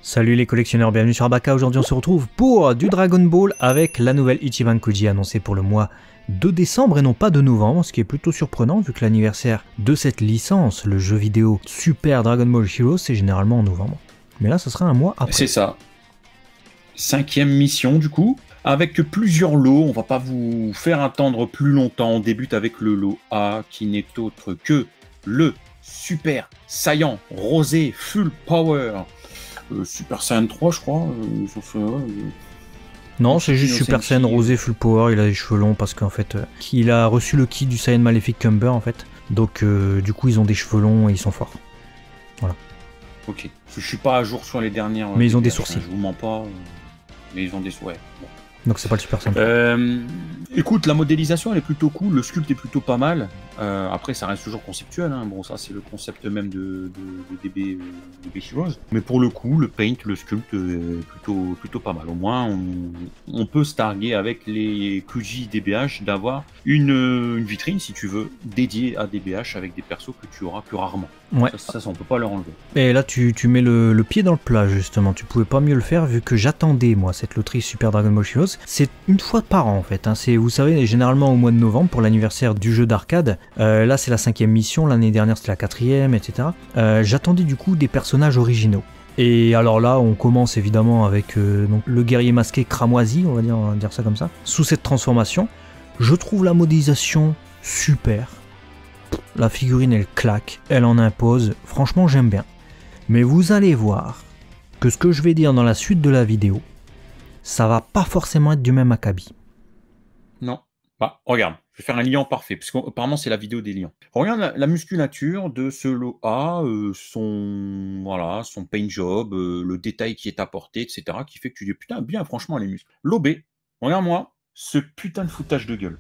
Salut les collectionneurs, bienvenue sur Abaka. Aujourd'hui on se retrouve pour du Dragon Ball avec la nouvelle Ichiban Kuji annoncée pour le mois de décembre et non pas de novembre, ce qui est plutôt surprenant vu que l'anniversaire de cette licence, le jeu vidéo Super Dragon Ball Heroes, c'est généralement en novembre. Mais là ce sera un mois après. C'est ça. 5e mission du coup, avec plusieurs lots, on va pas vous faire attendre plus longtemps. On débute avec le lot A qui n'est autre que le Super Saiyan Rosé Full Power. Super Saiyan 3 je crois. Non, c'est juste Super Saiyan Rosé Full Power, il a les cheveux longs parce qu'en fait, il a reçu le kit du Saiyan Maléfique Cumber en fait. Donc du coup ils ont des cheveux longs et ils sont forts. Voilà. Ok, je suis pas à jour sur les dernières... Mais ils ont des sourcils. Je vous mens pas, mais ils ont des... Ouais, bon. Donc c'est pas le Super Saiyan. Écoute, la modélisation elle est plutôt cool, le sculpt est plutôt pas mal. Après ça reste toujours conceptuel, hein. Bon ça c'est le concept même de DB Heroes. Mais pour le coup, le paint, le sculpt est plutôt pas mal. Au moins on peut se targuer avec les Kuji DBH d'avoir une vitrine si tu veux dédiée à DBH avec des persos que tu auras plus rarement. Ouais. Ça on peut pas leur enlever. Et là tu mets le pied dans le plat justement, tu pouvais pas mieux le faire vu que j'attendais moi cette loterie Super Dragon Ball Heroes. C'est une fois par an en fait, hein. Vous savez, généralement au mois de novembre pour l'anniversaire du jeu d'arcade. Là c'est la 5e mission, l'année dernière c'était la 4e, etc. J'attendais du coup des personnages originaux. Et alors là on commence évidemment avec donc, le guerrier masqué cramoisi, on va dire ça comme ça. Sous cette transformation, je trouve la modélisation super. La figurine elle claque, elle en impose, franchement j'aime bien. Mais vous allez voir que ce que je vais dire dans la suite de la vidéo, ça va pas forcément être du même acabit. Non. Bah, regarde, je vais faire un liant parfait, parce qu'apparemment c'est la vidéo des liants. Regarde la musculature de ce lot A, son paint job, le détail qui est apporté, etc., qui fait que tu dis putain, bien franchement les muscles. Lot B, regarde-moi ce putain de foutage de gueule.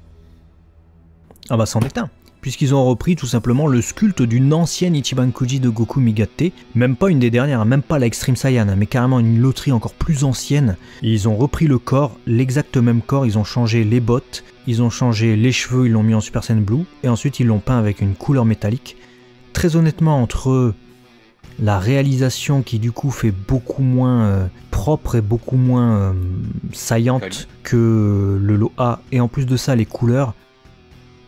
Ah bah c'en est un, puisqu'ils ont repris tout simplement le sculpte d'une ancienne Ichiban Kuji de Goku Migate, même pas une des dernières, même pas la Extreme Saiyan, mais carrément une loterie encore plus ancienne. Et ils ont repris le corps, l'exact même corps, ils ont changé les bottes, ils ont changé les cheveux, ils l'ont mis en Super Saiyan Blue, et ensuite ils l'ont peint avec une couleur métallique. Très honnêtement, entre la réalisation qui du coup fait beaucoup moins propre et beaucoup moins saillante que le lot A, et en plus de ça les couleurs,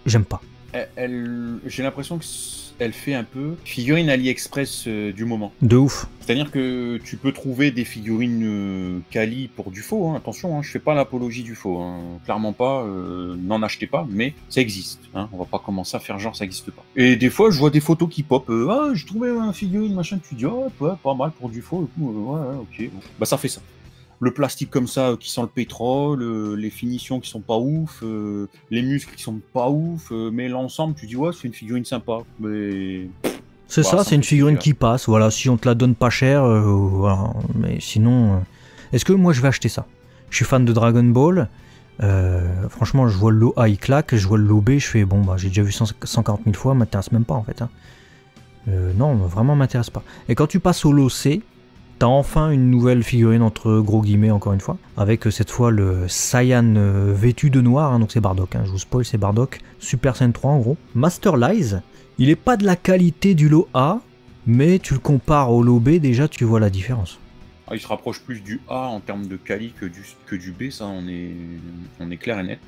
j'aime pas. J'ai l'impression qu'elle fait un peu figurine AliExpress du moment. De ouf. C'est-à-dire que tu peux trouver des figurines quali pour du faux, hein. Attention, hein, je fais pas l'apologie du faux, hein. Clairement pas, n'en achetez pas, mais ça existe, hein. On va pas commencer à faire genre ça existe pas. Et des fois je vois des photos qui pop, ah j'ai trouvé un figurine machin, tu dis oh ouais, pas mal pour du faux, et tout, ouais ok, bah ça fait ça. Le plastique comme ça qui sent le pétrole, les finitions qui sont pas ouf, les muscles qui sont pas ouf, mais l'ensemble tu dis ouais c'est une figurine sympa, mais... C'est ça, c'est une figurine qui passe, voilà, si on te la donne pas cher, voilà, mais sinon... Est-ce que moi je vais acheter ça? Je suis fan de Dragon Ball, franchement je vois le lot A il claque, je vois le lot B, je fais bon bah j'ai déjà vu 140 000 fois, m'intéresse même pas en fait, hein. Non, vraiment m'intéresse pas. Et quand tu passes au lot C, t'as enfin une nouvelle figurine entre gros guillemets encore une fois, avec cette fois le Saiyan vêtu de noir, hein, donc c'est Bardock, hein, je vous spoil, c'est Bardock, Super Saiyan 3 en gros. Master Lies, il est pas de la qualité du lot A, mais tu le compares au lot B, déjà tu vois la différence. Ah, il se rapproche plus du A en termes de quali que du B, ça on est clair et net.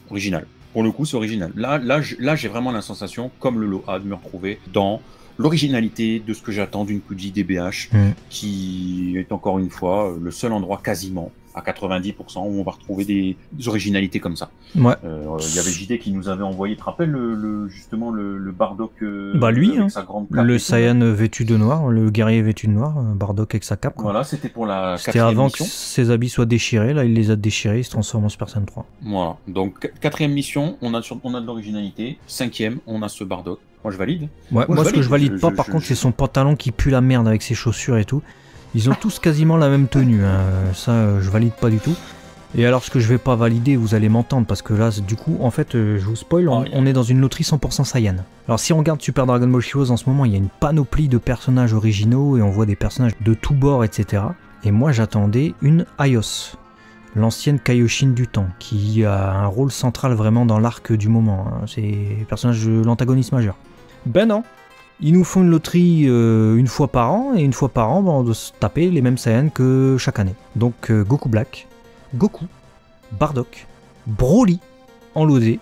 Original. Pour le coup c'est original. Là j'ai vraiment la sensation, comme le lot A, de me retrouver dans l'originalité de ce que j'attends d'une Kuji DBH, qui est encore une fois le seul endroit quasiment à 90% où on va retrouver des originalités comme ça. Ouais. Il y avait JD qui nous avait envoyé, tu te rappelles justement le Bardock bah lui, avec hein, sa grande cape, le Saiyan vêtu de noir, le guerrier vêtu de noir, Bardock avec sa cape. Quoi. Voilà, c'était pour la 4e C'était avant mission. que ses habits soient déchirés, là il les a déchirés, il se transforme en Super Saiyan 3. Voilà, donc 4e mission, on a de l'originalité, 5e, on a ce Bardock. Moi je valide. Ouais, moi ce que je valide pas par contre c'est son pantalon qui pue la merde avec ses chaussures et tout. Ils ont tous quasiment la même tenue, hein. Ça je valide pas du tout. Et alors ce que je vais pas valider, vous allez m'entendre parce que là du coup en fait je vous spoil, on est dans une loterie 100% Saiyan. Alors si on regarde Super Dragon Ball Heroes en ce moment, il y a une panoplie de personnages originaux et on voit des personnages de tous bords, etc. Et moi j'attendais une Aios, l'ancienne Kaioshin du temps, qui a un rôle central vraiment dans l'arc du moment, hein. C'est le personnage de l'antagoniste majeur. Ben non, Ils nous font une loterie une fois par an, et une fois par an, on doit se taper les mêmes Saiyans que chaque année. Donc Goku Black, Goku, Bardock, Broly en lot D.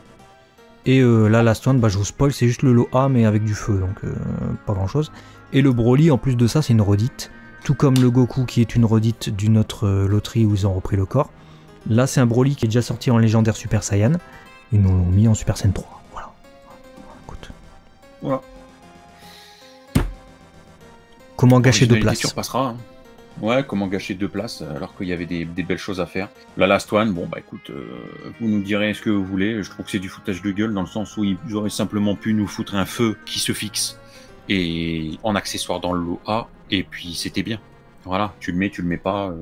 Et là, Last One, je vous spoil, c'est juste le lot A, mais avec du feu, donc pas grand chose. Et le Broly, en plus de ça, c'est une redite. Tout comme le Goku, qui est une redite d'une autre loterie où ils ont repris le corps. Là, c'est un Broly qui est déjà sorti en légendaire Super Saiyan. Ils nous l'ont mis en Super Saiyan 3. Voilà. Écoute. Voilà. Comment gâcher 2 places surpassera, hein. Ouais, comment gâcher 2 places alors qu'il y avait des belles choses à faire. La Last One, bon bah écoute, vous nous direz ce que vous voulez. Je trouve que c'est du foutage de gueule dans le sens où ils auraient simplement pu nous foutre un feu qui se fixe et en accessoire dans le lot A, et puis c'était bien. Voilà, tu le mets pas,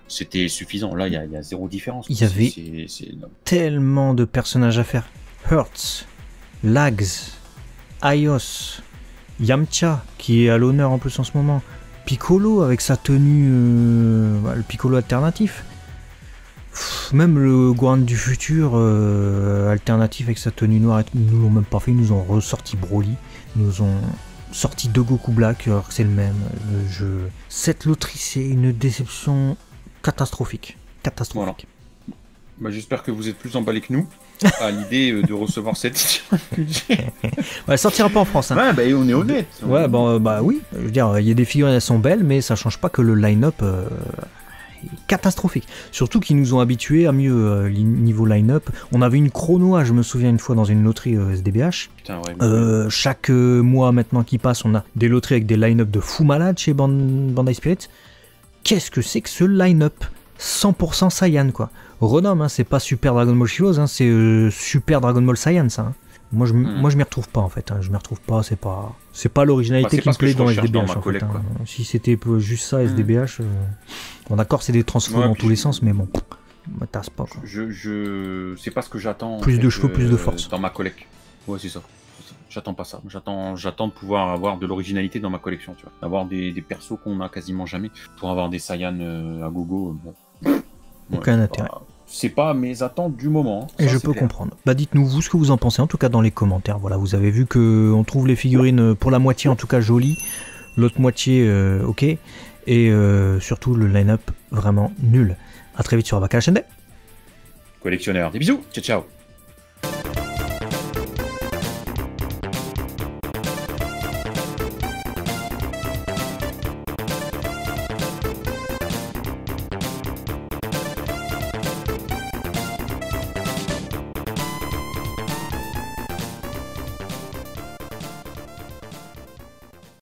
c'était suffisant. Là, il y a zéro différence. Il y avait tellement de personnages à faire. Hertz, Lags, Aios, Yamcha, qui est à l'honneur en plus en ce moment. Piccolo avec sa tenue, le Piccolo alternatif. Même le Gohan du futur alternatif avec sa tenue noire, ils nous l'ont même pas fait, ils nous ont ressorti Broly, ils nous ont sorti 2 Goku Black alors que c'est le même. Cette loterie, c'est une déception catastrophique. Voilà. Bah, j'espère que vous êtes plus emballés que nous à l'idée de recevoir cette elle sortira pas en France. Hein. Ouais, bah on est honnête. Ouais, bon, bah oui. Je veux dire, il y a des figurines, elles sont belles, mais ça change pas que le line-up est catastrophique. Surtout qu'ils nous ont habitués à mieux niveau line-up. On avait une chrono, je me souviens une fois dans une loterie SDBH. Putain, ouais, chaque mois maintenant qui passe, on a des loteries avec des line-up de fou malade chez Bandai Spirit. Qu'est-ce que c'est que ce line-up 100% Saiyan, quoi. Renom, hein, c'est pas Super Dragon Ball Heroes, hein, c'est Super Dragon Ball Saiyan, ça. Hein. Moi, je m'y retrouve pas, en fait. Hein. Je m'y retrouve pas, c'est pas l'originalité qui me plaît dans SDBH. En fait, hein. Si c'était juste ça, SDBH, bon, d'accord, c'est des transfos dans tous les sens, mais bon, m'intéresse pas, quoi. C'est pas ce que j'attends. Plus de cheveux, plus de force. Dans ma collecte. Ouais, c'est ça. J'attends pas ça. J'attends de pouvoir avoir de l'originalité dans ma collection, tu vois. D'avoir des persos qu'on a quasiment jamais. Pour avoir des Saiyans à gogo, bon. Aucun intérêt. C'est pas mes attentes du moment. Et je peux comprendre. Bah dites-nous vous ce que vous en pensez, en tout cas dans les commentaires. Voilà, vous avez vu que on trouve les figurines pour la moitié en tout cas jolies, l'autre moitié ok, et surtout le line-up vraiment nul. A très vite sur Abaka la chaîne. Collectionneur, des bisous, ciao ciao.